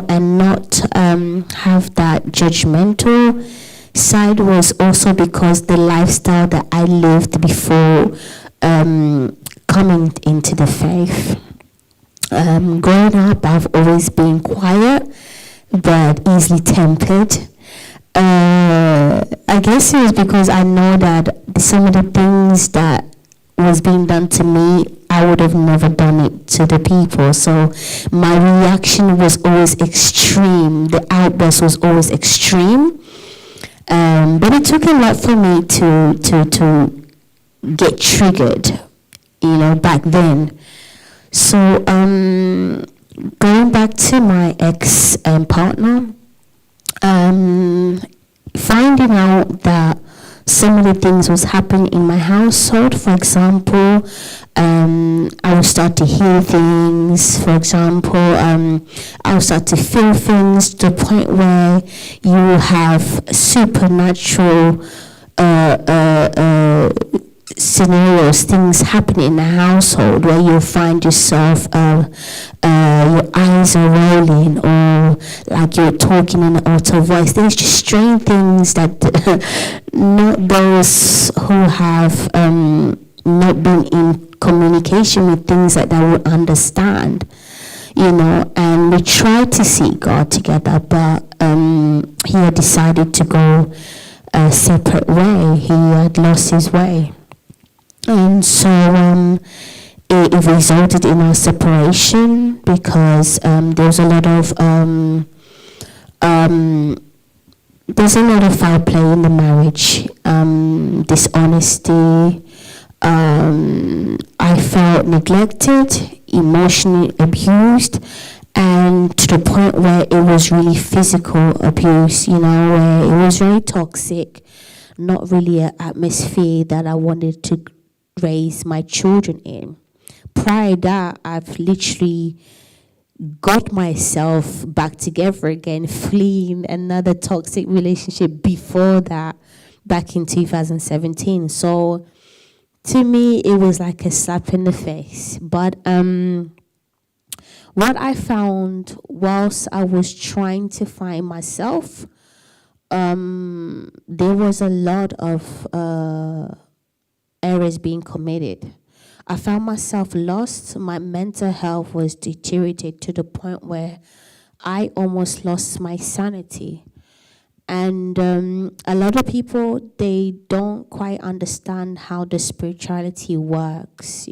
and not have that judgmental side was also because the lifestyle that I lived before coming into the faith. Growing up, I've always been quiet but easily tempered. I guess it was because I know that some of the things that was being done to me, I would have never done it to the people. So my reaction was always extreme. The outburst was always extreme. But it took a lot for me to get triggered, back then. So going back to my ex-partner, finding out that some of the things was happening in my household. For example, I would start to hear things. For example, I would start to feel things to the point where you have supernatural scenarios, things happening in the household where you'll find yourself, your eyes are rolling, or like you're talking in an alto voice. There's just strange things that not those who have not been in communication with things that they would understand, and we tried to seek God together, but he had decided to go a separate way. He had lost his way. And so it resulted in our separation because there was a lot of foul play in the marriage, dishonesty. I felt neglected, emotionally abused, and to the point where it was really physical abuse, where it was very toxic, not really an atmosphere that I wanted to raise my children in. Prior to that, I've literally got myself back together again, fleeing another toxic relationship before that, back in 2017. So to me, it was like a slap in the face. But what I found whilst I was trying to find myself, there was a lot of errors being committed. I found myself lost. My mental health was deteriorated to the point where I almost lost my sanity. And a lot of people, they don't quite understand how the spirituality works,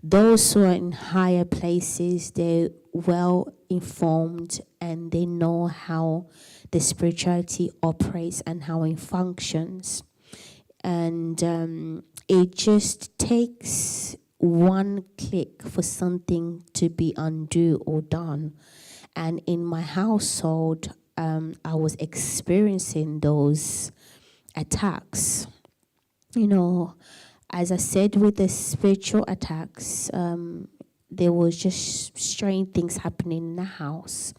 Those who are in higher places, they're well informed and they know how the spirituality operates and how it functions. And it just takes one click for something to be undone or done. And in my household, I was experiencing those attacks. As I said, with the spiritual attacks, there was just strange things happening in the house.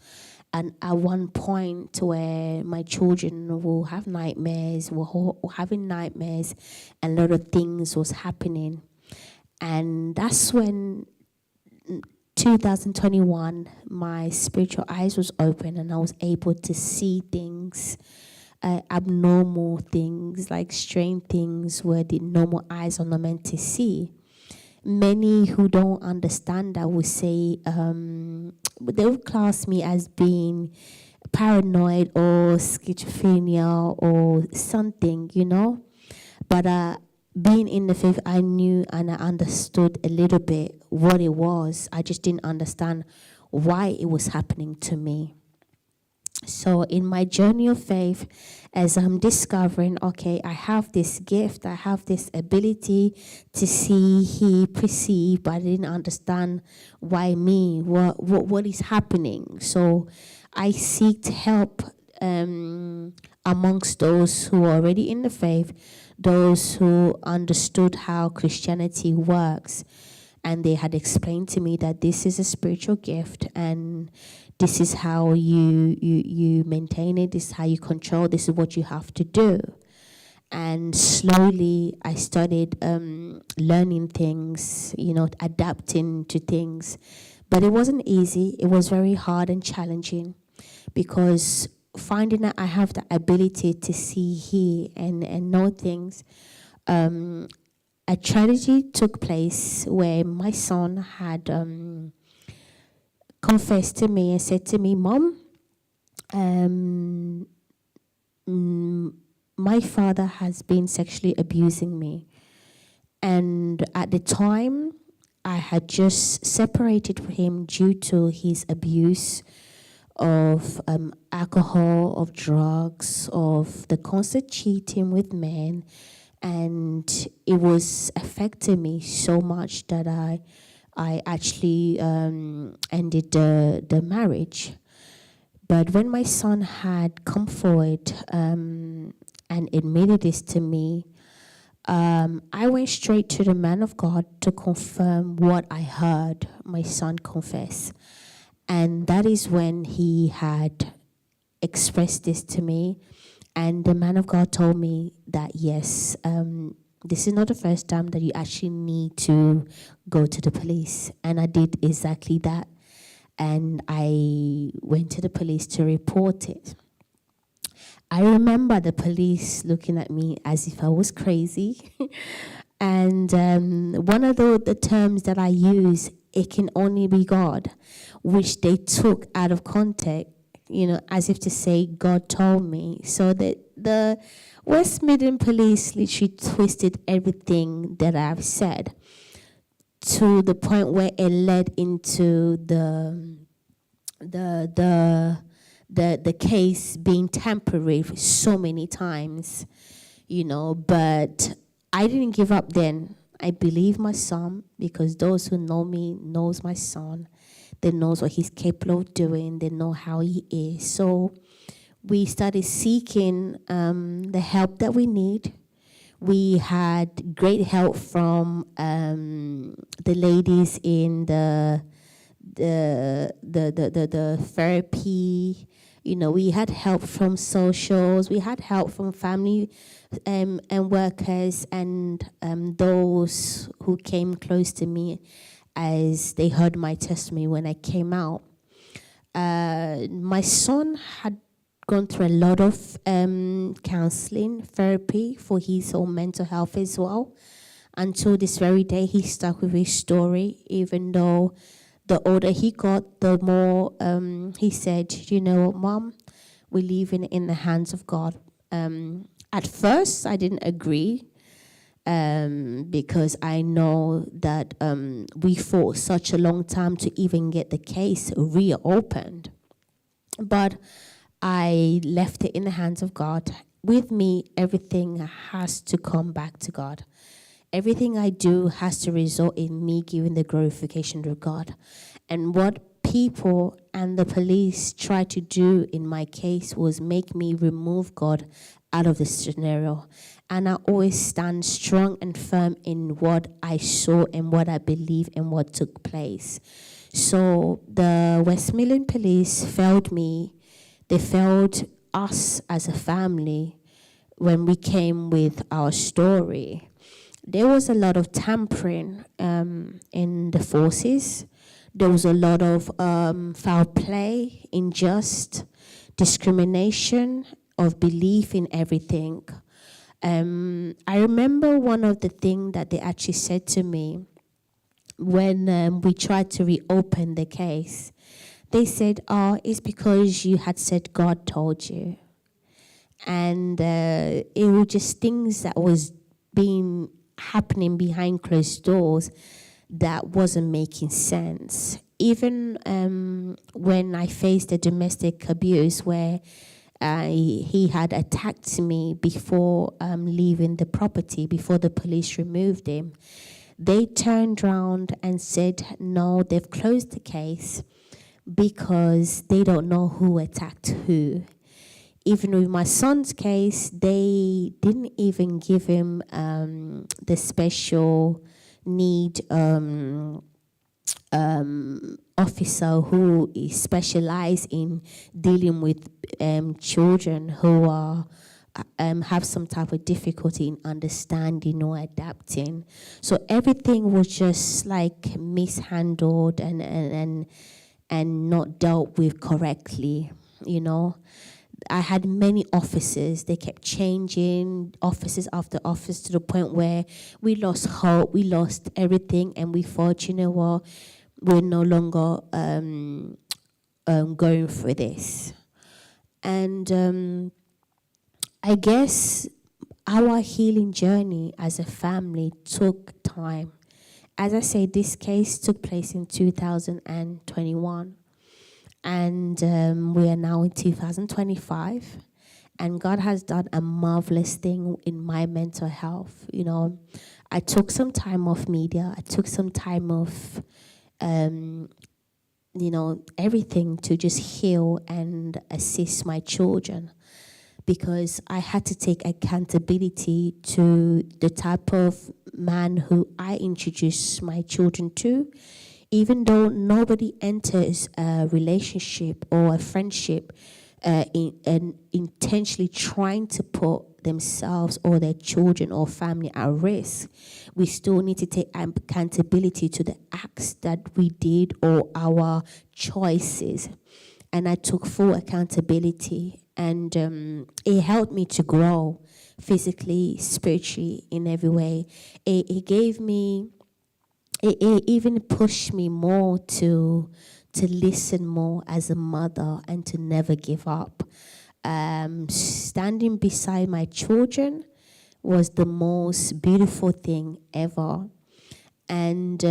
And at one point where my children will have nightmares, were having nightmares, and a lot of things was happening. And that's when 2021, my spiritual eyes was open and I was able to see things, abnormal things, like strange things where the normal eyes are not meant to see. Many who don't understand that would say, they would class me as being paranoid or schizophrenia or something, But being in the faith, I knew and I understood a little bit what it was. I just didn't understand why it was happening to me. So in my journey of faith, as I'm discovering, okay, I have this gift, I have this ability to see, hear, perceive, but I didn't understand why me, what is happening. So I seeked help amongst those who are already in the faith, those who understood how Christianity works. And they had explained to me that this is a spiritual gift and this is how you maintain it, this is how you control, this is what you have to do. And slowly I started learning things, adapting to things. But it wasn't easy. It was very hard and challenging, because finding that I have the ability to see, hear, and know things, a tragedy took place where my son had confessed to me and said to me, "Mom, my father has been sexually abusing me." And at the time, I had just separated from him due to his abuse of alcohol, of drugs, of the constant cheating with men. And it was affecting me so much that I actually ended the marriage. But when my son had come forward and admitted this to me, I went straight to the man of God to confirm what I heard my son confess. And that is when he had expressed this to me. And the man of God told me that, yes, this is not the first time that you actually need to go to the police. And I did exactly that. And I went to the police to report it. I remember the police looking at me as if I was crazy. And one of the terms that I use, "it can only be God," which they took out of context, as if to say, "God told me." So that the West Midland police literally twisted everything that I've said to the point where it led into the case being temporary for so many times, but I didn't give up then. I believe my son, because those who know me knows my son. They knows what he's capable of doing. They know how he is. So we started seeking the help that we need. We had great help from the ladies in the therapy. We had help from socials. We had help from family and workers, and those who came close to me as they heard my testimony when I came out. My son had gone through a lot of counseling, therapy for his own mental health as well. Until this very day, he stuck with his story, even though the older he got, the more he said, "You know what, Mom, we're leaving it in the hands of God." At first, I didn't agree because I know that we fought such a long time to even get the case reopened. But I left it in the hands of God. With me, everything has to come back to God. Everything I do has to result in me giving the glorification to God. And what people and the police tried to do in my case was make me remove God out of the scenario. And I always stand strong and firm in what I saw and what I believe and what took place. So the West Midland police failed me. They failed us as a family when we came with our story. There was a lot of tampering in the forces. There was a lot of foul play, unjust discrimination of belief in everything. I remember one of the things that they actually said to me when we tried to reopen the case. They said, "Oh, it's because you had said God told you." And it was just things that was being happening behind closed doors that wasn't making sense. Even when I faced the domestic abuse where he had attacked me before leaving the property, before the police removed him, they turned around and said, "No, they've closed the case because they don't know who attacked who." Even with my son's case, they didn't even give him the special need officer who is specialized in dealing with children who are have some type of difficulty in understanding or adapting. So everything was just like mishandled and not dealt with correctly, you know. I had many offices. They kept changing offices after office to the point where we lost hope, we lost everything, and we thought, you know what, we're no longer going through this. And I guess our healing journey as a family took time. As I say, this case took place in 2021. And we are now in 2025. And God has done a marvelous thing in my mental health. You know, I took some time off media. I took some time off, everything to just heal and assist my children, because I had to take accountability to the type of man who I introduced my children to. Even though nobody enters a relationship or a friendship intentionally trying to put themselves or their children or family at risk, we still need to take accountability to the acts that we did or our choices. And I took full accountability, and it helped me to grow physically, spiritually, in every way. It gave me, it even pushed me more to listen more as a mother and to never give up. Standing beside my children was the most beautiful thing ever. And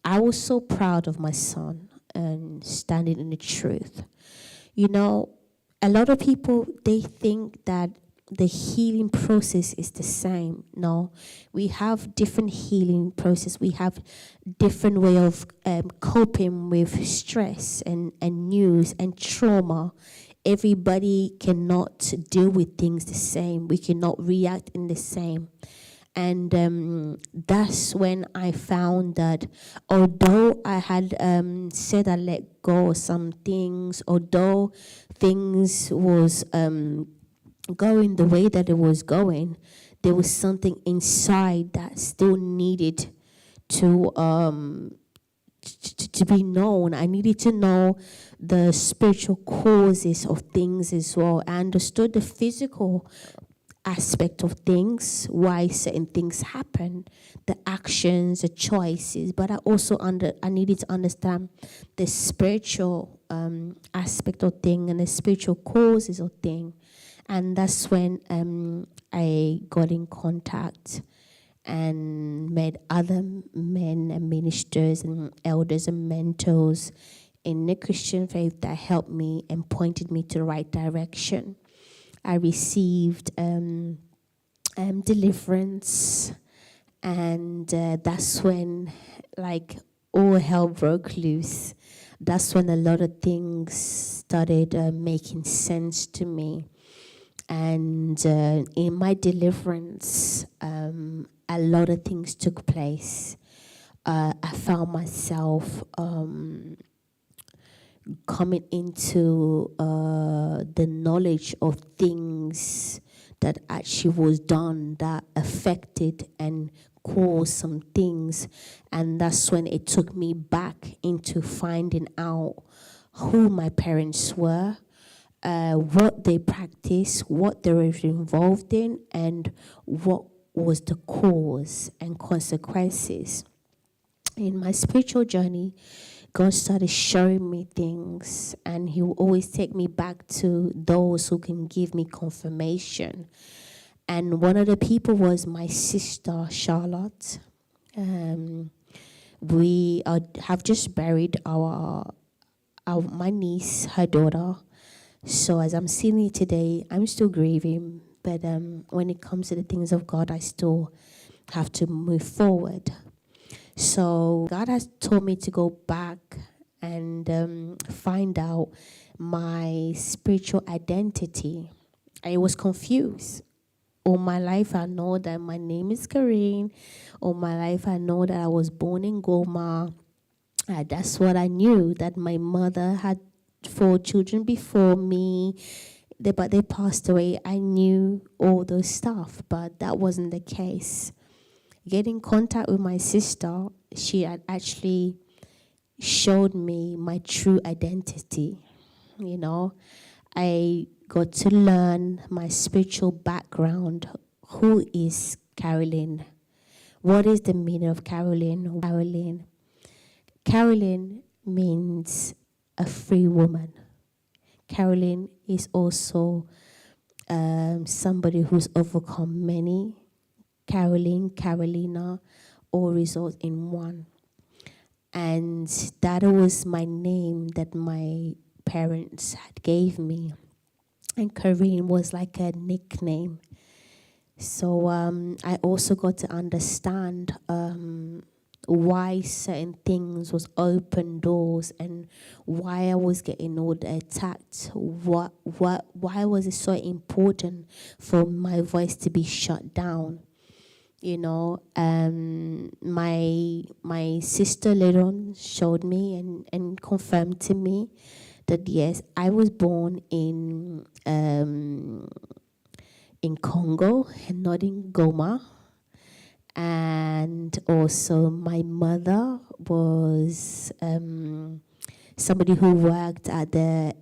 I was so proud of my son and standing in the truth. You know, a lot of people, they think that the healing process is the same. No, we have different healing process. We have different way of coping with stress and news and trauma. Everybody cannot deal with things the same. We cannot react in the same. And that's when I found that although I had said I let go of some things, although things was going the way that it was going, there was something inside that still needed to be known. I needed to know the spiritual causes of things as well. I understood the physical aspect of things, why certain things happen, the actions, the choices, but I also I needed to understand the spiritual aspect of thing and the spiritual causes of thing. And that's when I got in contact and met other men and ministers and elders and mentors in the Christian faith that helped me and pointed me to the right direction. I received deliverance, and that's when, like, all hell broke loose. That's when a lot of things started making sense to me. And in my deliverance, a lot of things took place. I found myself coming into the knowledge of things that actually was done that affected and caused some things. And that's when it took me back into finding out who my parents were, what they practiced, what they were involved in, and what was the cause and consequences. In my spiritual journey, God started showing me things, and He will always take me back to those who can give me confirmation. And one of the people was my sister, Charlotte. We have just buried my niece, her daughter. So as I'm sitting here today, I'm still grieving, but when it comes to the things of God, I still have to move forward. So God has told me to go back and find out my spiritual identity. I was confused. All my life, I know that my name is Karine. All my life, I know that I was born in Goma. That's what I knew, that my mother had 4 children before me. but they passed away. I knew all those stuff, but that wasn't the case. Getting contact with my sister, she had actually showed me my true identity. You know, I got to learn my spiritual background. Who is Carolyn? What is the meaning of Carolyn? Carolyn means a free woman. Carolyn is also somebody who's overcome many. Caroline, Carolina, all result in one. And that was my name that my parents had gave me. And Corinne was like a nickname. So I also got to understand why certain things was open doors and why I was getting all the attacked. Why was it so important for my voice to be shut down? You know, my sister later on showed me and confirmed to me that yes, I was born in Congo and not in Goma. And also my mother was somebody who worked at the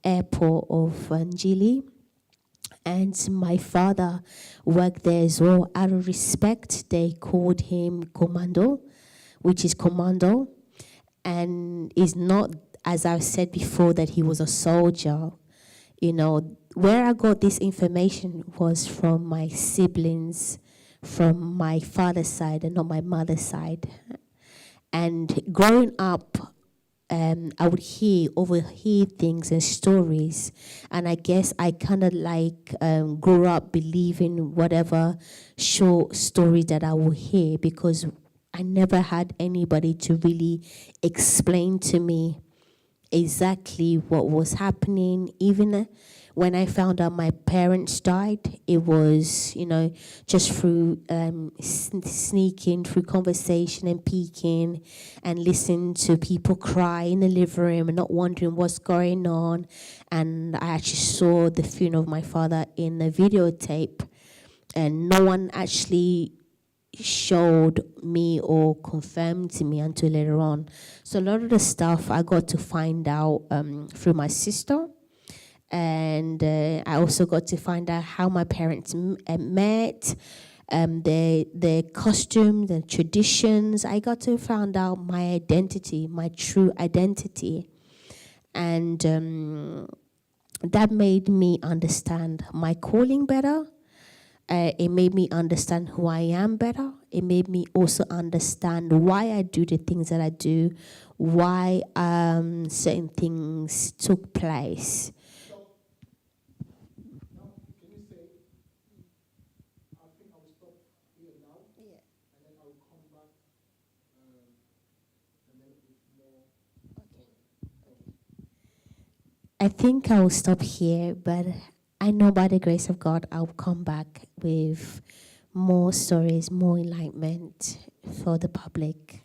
airport of Njili. And my father worked there as well. Out of respect, they called him Commando, which is commando. And it's not, as I've said before, that he was a soldier. You know, where I got this information was from my siblings, from my father's side and not my mother's side. And growing up, I would overhear things and stories, and I guess I kind of like grew up believing whatever short story that I would hear, because I never had anybody to really explain to me exactly what was happening. Even when I found out my parents died, it was, you know, just through sneaking through conversation and peeking and listening to people cry in the living room and not wondering what's going on. And I actually saw the funeral of my father in a videotape, and no one actually showed me or confirmed to me until later on. So a lot of the stuff I got to find out through my sister. And I also got to find out how my parents met, their costumes and traditions. I got to find out my identity, my true identity. And that made me understand my calling better. It made me understand who I am better. It made me also understand why I do the things that I do, why certain things took place. I think I will stop here, but I know by the grace of God, I'll come back with more stories, more enlightenment for the public.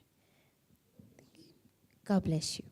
God bless you.